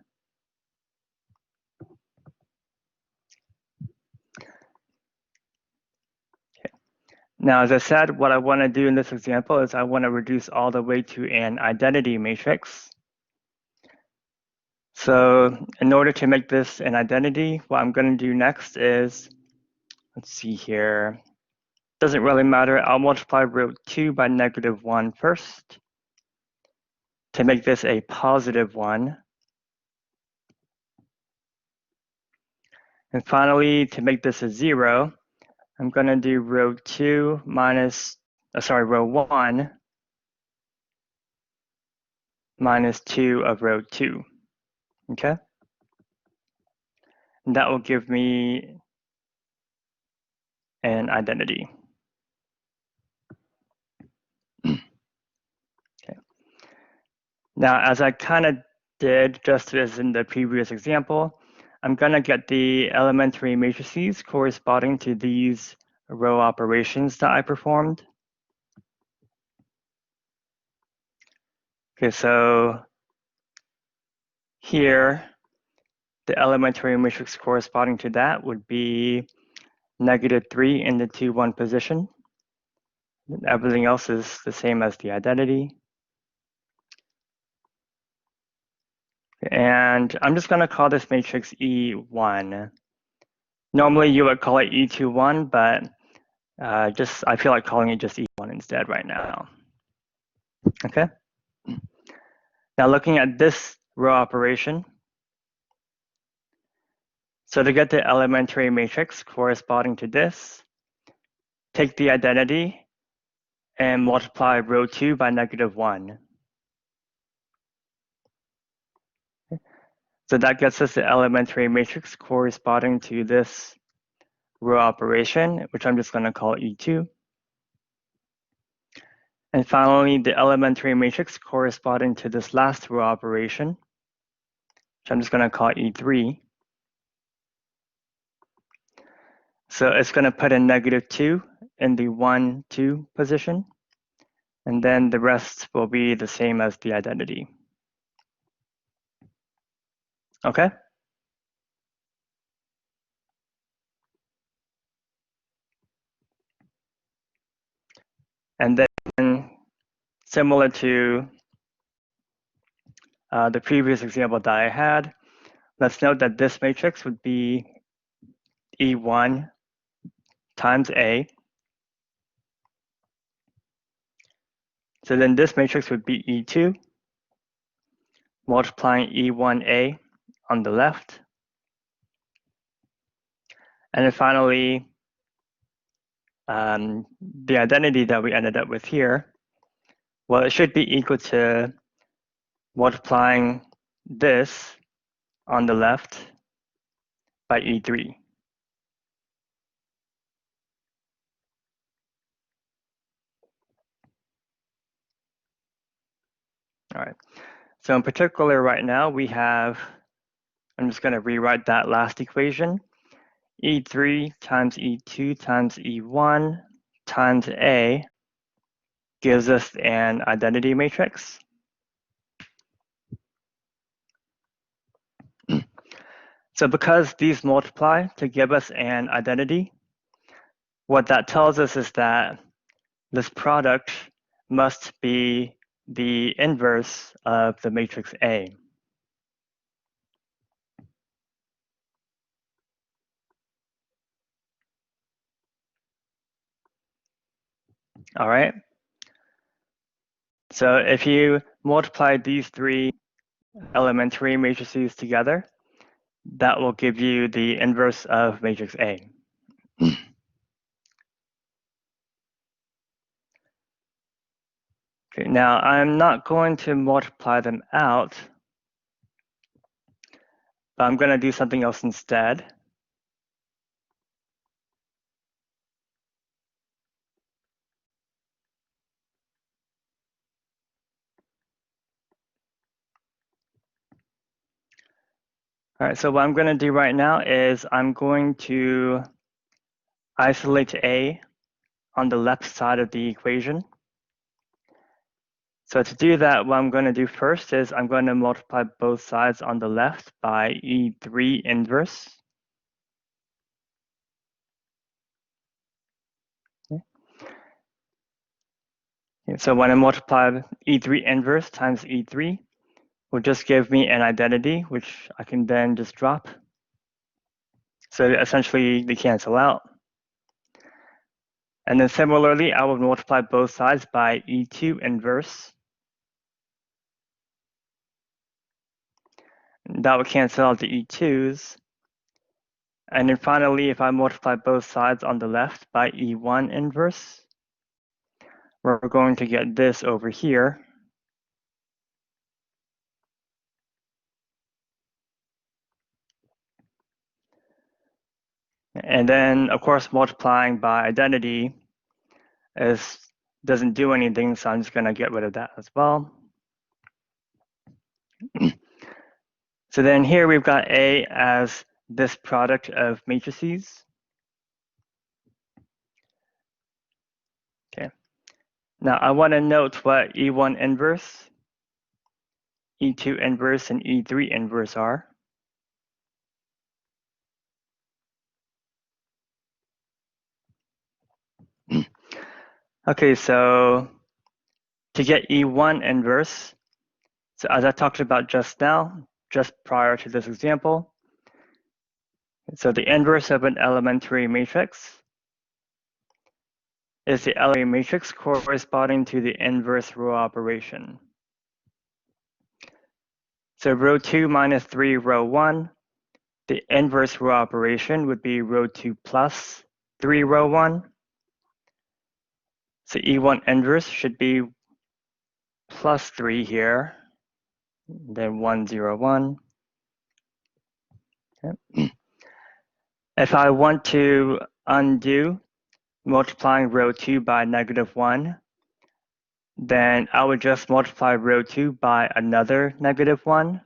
Now, as I said, what I want to do in this example is I want to reduce all the way to an identity matrix. So in order to make this an identity, what I'm going to do next is, let's see here, doesn't really matter. I'll multiply row 2 by -1 first to make this a +1. And finally, to make this a 0, I'm going to do row 1 minus 2 of row 2, okay? And that will give me an identity. Okay. Now, as I kind of did just as in the previous example, I'm going to get the elementary matrices corresponding to these row operations that I performed. Okay, so here, the elementary matrix corresponding to that would be -3 in the 2, 1 position. Everything else is the same as the identity. And I'm just going to call this matrix E1. Normally you would call it E21, but I feel like calling it just E1 instead right now. Okay. Now looking at this row operation, so to get the elementary matrix corresponding to this, take the identity and multiply row 2 by -1. So that gets us the elementary matrix corresponding to this row operation, which I'm just going to call E2. And finally, the elementary matrix corresponding to this last row operation, which I'm just going to call E3. So it's going to put in -2 in the 1, 2 position. And then the rest will be the same as the identity. Okay? And then similar to the previous example that I had, let's note that this matrix would be E1 times A. So then this matrix would be E2, multiplying E1A on the left. And then finally, the identity that we ended up with here, well, it should be equal to multiplying this on the left by E3. All right. So in particular right now we have, I'm just going to rewrite that last equation. E3 times E2 times E1 times A gives us an identity matrix. So because these multiply to give us an identity, what that tells us is that this product must be the inverse of the matrix A. All right. So if you multiply these 3 elementary matrices together, that will give you the inverse of matrix A. Okay, now I'm not going to multiply them out, but I'm going to do something else instead. All right, so what I'm going to do right now is I'm going to isolate A on the left side of the equation. So to do that, what I'm going to do first is I'm going to multiply both sides on the left by E3 inverse. Okay. So when I multiply E3 inverse times E3, will just give me an identity, which I can then just drop. So essentially they cancel out. And then similarly, I will multiply both sides by E2 inverse. That would cancel out the E2s. And then finally, if I multiply both sides on the left by E1 inverse, we're going to get this over here. And then, of course, multiplying by identity doesn't do anything, so I'm just going to get rid of that as well. So then here we've got A as this product of matrices. Okay. Now I want to note what E1 inverse, E2 inverse, and E3 inverse are. Okay, so to get E1 inverse, so as I talked about just now, just prior to this example, so the inverse of an elementary matrix is the elementary matrix corresponding to the inverse row operation. So row 2 minus 3 row 1, the inverse row operation would be row 2 plus 3 row 1. So E1 inverse should be plus 3 here, then 1, 0, 1. Okay. If I want to undo multiplying row 2 by -1, then I would just multiply row 2 by another -1.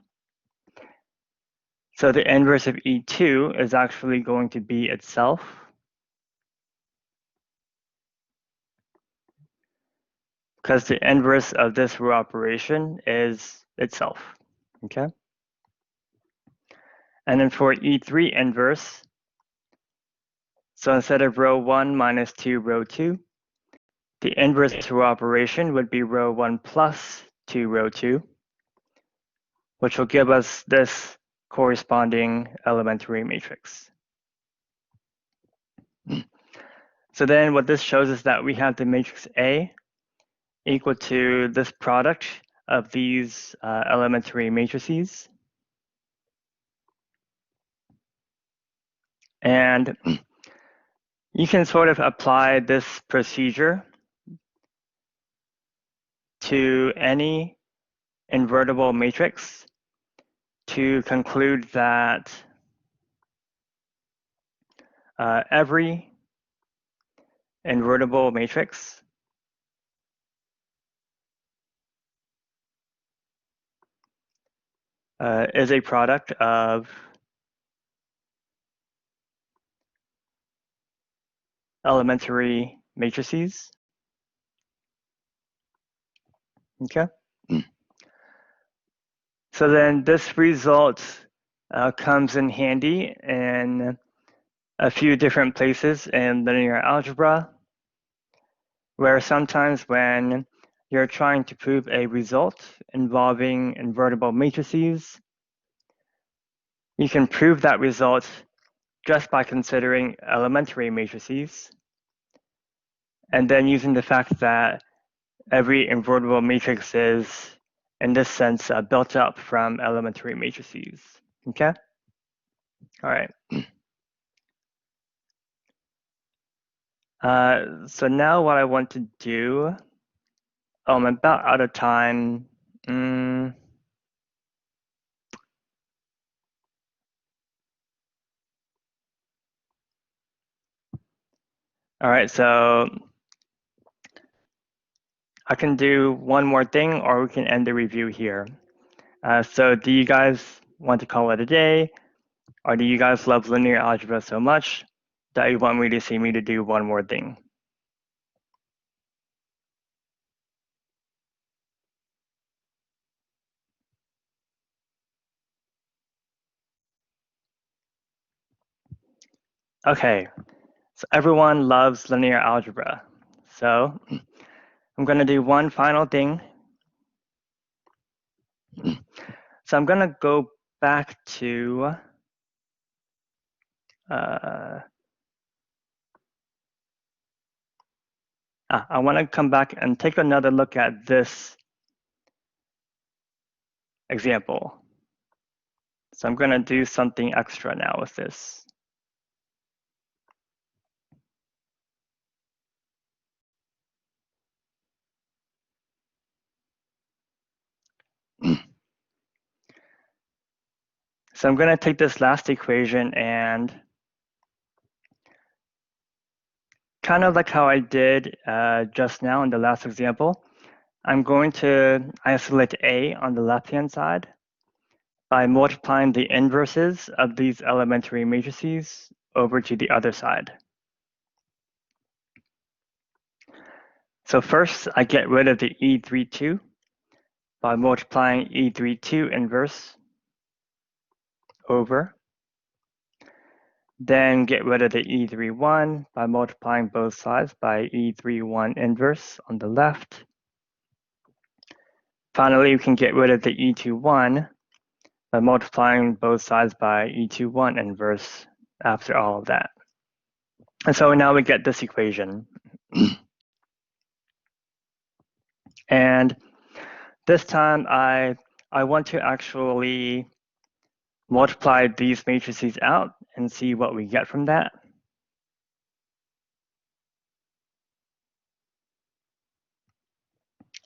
So the inverse of E2 is actually going to be itself. Because the inverse of this row operation is itself, okay? And then for E3 inverse, so instead of row 1 minus 2 row 2, the inverse row operation would be row 1 plus 2 row 2, which will give us this corresponding elementary matrix. So then what this shows is that we have the matrix A equal to this product of these elementary matrices. And you can sort of apply this procedure to any invertible matrix to conclude that every invertible matrix is a product of elementary matrices. Okay. So then this result comes in handy in a few different places in linear algebra, where sometimes when you're trying to prove a result involving invertible matrices, you can prove that result just by considering elementary matrices, and then using the fact that every invertible matrix is, in this sense, built up from elementary matrices. Okay? All right. So now what I want to do, I'm about out of time. All right, so I can do one more thing, or we can end the review here. So do you guys want to call it a day, or do you guys love linear algebra so much that you want me to see me to do one more thing? Okay, so everyone loves linear algebra. So I'm going to do one final thing. So I'm going to go back to I want to come back and take another look at this example. So I'm going to do something extra now with this. So I'm going to take this last equation and kind of like how I did just now in the last example, I'm going to isolate A on the left-hand side by multiplying the inverses of these elementary matrices over to the other side. So first, I get rid of the E32 by multiplying E32 inverse over. Then get rid of the E31 by multiplying both sides by E31 inverse on the left. Finally, we can get rid of the E21 by multiplying both sides by E21 inverse after all of that. And so now we get this equation. And this time I want to actually multiply these matrices out and see what we get from that.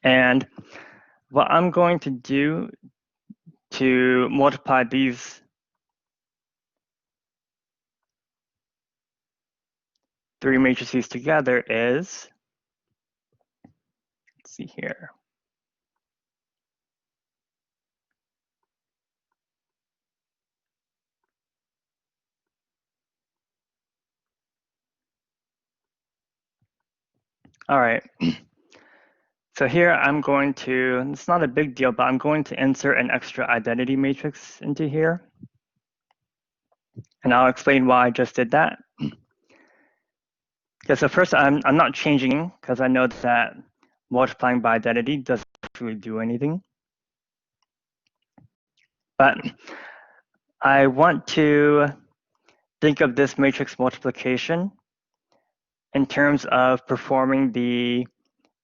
And what I'm going to do to multiply these three matrices together is, let's see here. All right. So here I'm going to, it's not a big deal, but I'm going to insert an extra identity matrix into here. And I'll explain why I just did that. Okay, so first I'm not changing because I know that multiplying by identity doesn't really do anything. But I want to think of this matrix multiplication in terms of performing the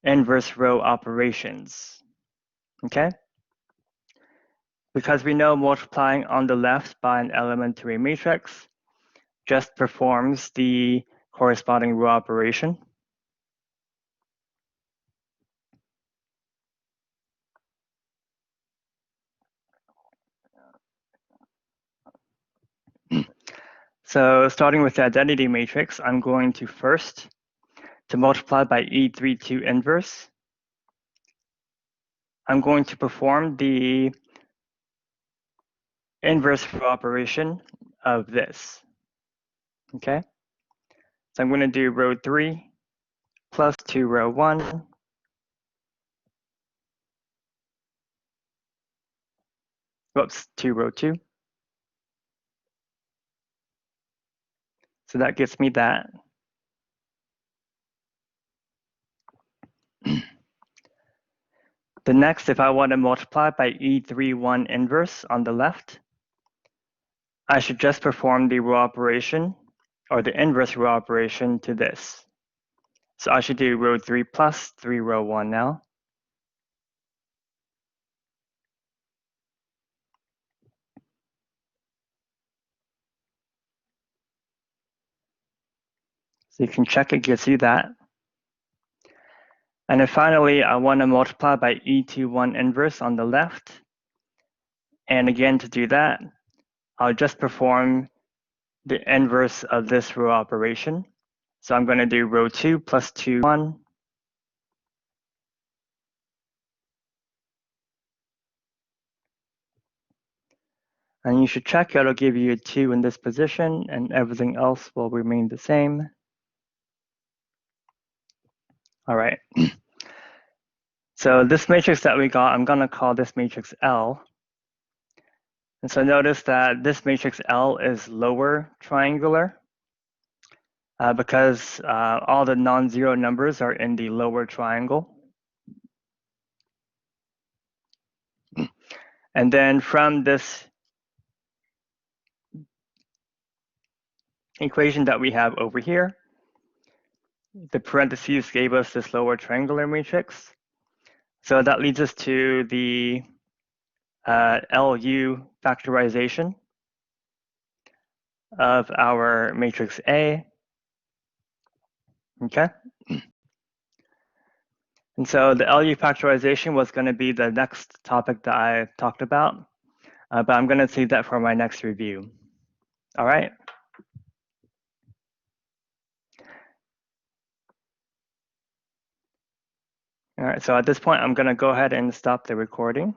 inverse row operations, okay? Because we know multiplying on the left by an elementary matrix just performs the corresponding row operation. So starting with the identity matrix, I'm going to first to multiply by E32 inverse. I'm going to perform the inverse row operation of this, okay? So I'm going to do row 3 plus 2 row 1 whoops, 2 row 2. So that gets me that. The next, if I want to multiply by E31 inverse on the left, I should just perform the row operation or the inverse row operation to this. So I should do row 3 plus 3 row 1 now. So you can check it gets you that. And then finally, I want to multiply by E21 inverse on the left. And again, to do that, I'll just perform the inverse of this row operation. So I'm going to do row 2 plus 2, 1. And you should check, it'll give you a 2 in this position, and everything else will remain the same. All right. So this matrix that we got, I'm going to call this matrix L. And so notice that this matrix L is lower triangular because all the non-zero numbers are in the lower triangle. And then from this equation that we have over here, the parentheses gave us this lower triangular matrix. So that leads us to the LU factorization of our matrix A. Okay. And so the LU factorization was going to be the next topic that I talked about, but I'm going to save that for my next review. All right. All right, so at this point, I'm going to go ahead and stop the recording.